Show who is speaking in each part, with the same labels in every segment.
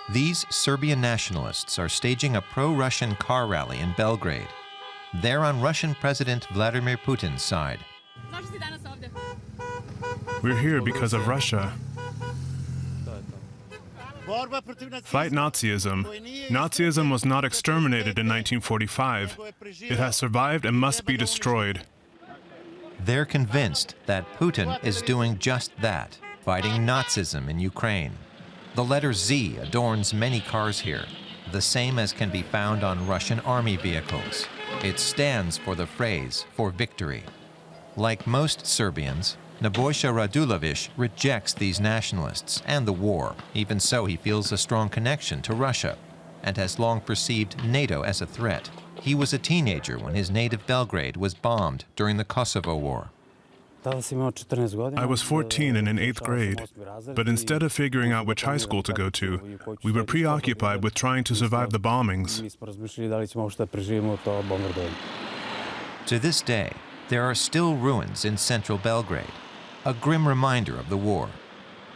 Speaker 1: These Serbian nationalists are staging a pro-Russian car rally in Belgrade. They're on Russian President Vladimir Putin's side.
Speaker 2: We're here because of Russia. Fight Nazism. Nazism was not exterminated in 1945. It has survived and must be destroyed.
Speaker 1: They're convinced that Putin is doing just that, fighting Nazism in Ukraine. The letter Z adorns many cars here, the same as can be found on Russian army vehicles. It stands for the phrase, for victory. Like most Serbians, Nebojša Radulović rejects these nationalists and the war. Even so, he feels a strong connection to Russia and has long perceived NATO as a threat. He was a teenager when his native Belgrade was bombed during the Kosovo War.
Speaker 2: I was 14 and in 8th grade, but instead of figuring out which high school to go to, we were preoccupied with trying to survive the bombings.
Speaker 1: To this day, there are still ruins in central Belgrade, a grim reminder of the war.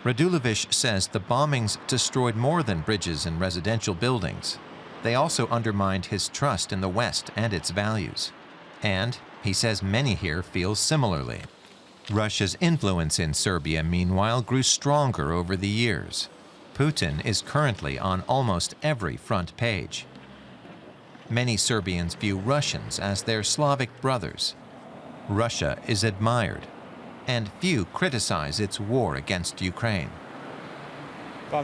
Speaker 1: Radulović says the bombings destroyed more than bridges and residential buildings. They also undermined his trust in the West and its values. And he says many here feel similarly. Russia's influence in Serbia, meanwhile, grew stronger over the years. Putin is currently on almost every front page. Many Serbians view Russians as their Slavic brothers. Russia is admired, and few criticize its war against Ukraine.
Speaker 2: I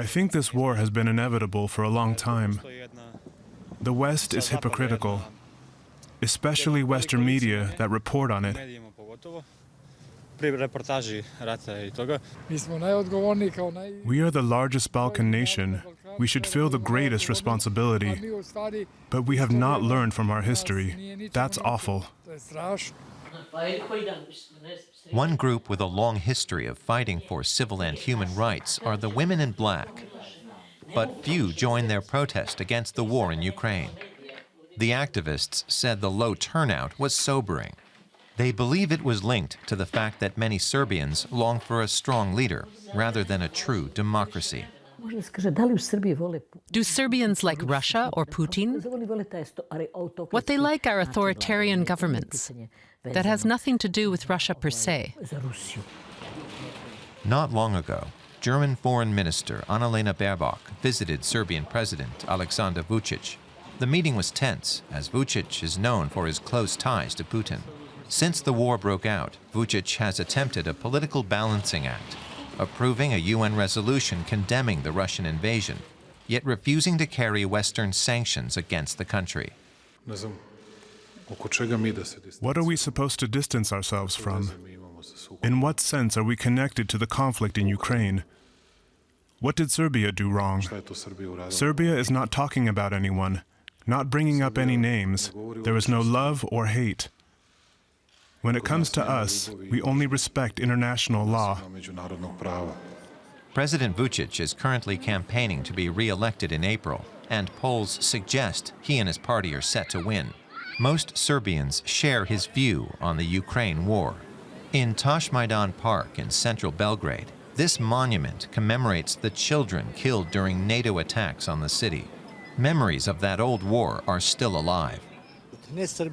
Speaker 2: think this war has been inevitable for a long time. The West is hypocritical, especially Western media that report on it. We are the largest Balkan nation. We should feel the greatest responsibility. But we have not learned from our history. That's awful.
Speaker 1: One group with a long history of fighting for civil and human rights are the women in black. But few join their protest against the war in Ukraine. The activists said the low turnout was sobering. They believe it was linked to the fact that many Serbians long for a strong leader rather than a true democracy.
Speaker 3: Do Serbians like Russia or Putin? What they like are authoritarian governments. That has nothing to do with Russia per se.
Speaker 1: Not long ago, German Foreign Minister Annalena Baerbock visited Serbian President Aleksandar Vučić. The meeting was tense, as Vučić is known for his close ties to Putin. Since the war broke out, Vučić has attempted a political balancing act, approving a UN resolution condemning the Russian invasion, yet refusing to carry Western sanctions against the country.
Speaker 2: What are we supposed to distance ourselves from? In what sense are we connected to the conflict in Ukraine? What did Serbia do wrong? Serbia is not talking about anyone, not bringing up any names. There is no love or hate. When it comes to us, we only respect international law.
Speaker 1: President Vučić is currently campaigning to be re-elected in April, and polls suggest he and his party are set to win. Most Serbians share his view on the Ukraine war. In Tašmajdan Park in central Belgrade, this monument commemorates the children killed during NATO attacks on the city. Memories of that old war are still alive.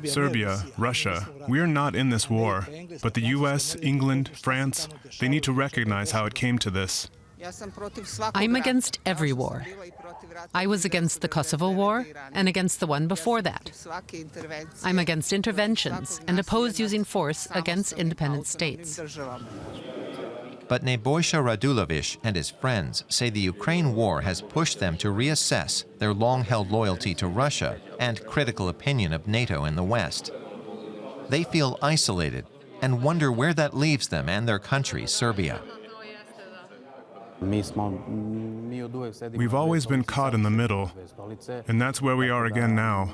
Speaker 2: Serbia, Russia, we are not in this war, but the US, England, France, they need to recognize how it came to this.
Speaker 3: I'm against every war. I was against the Kosovo War and against the one before that. I'm against interventions and oppose using force against independent states.
Speaker 1: But Nebojša Radulović and his friends say the Ukraine war has pushed them to reassess their long-held loyalty to Russia and critical opinion of NATO in the West. They feel isolated and wonder where that leaves them and their country, Serbia.
Speaker 2: We've always been caught in the middle, and that's where we are again now.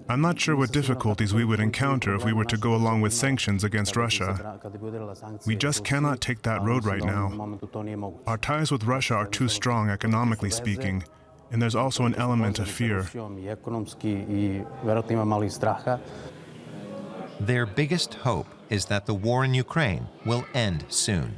Speaker 2: I'm not sure what difficulties we would encounter if we were to go along with sanctions against Russia. We just cannot take that road right now. Our ties with Russia are too strong, economically speaking, and there's also an element of fear.
Speaker 1: Their biggest hope is that the war in Ukraine will end soon.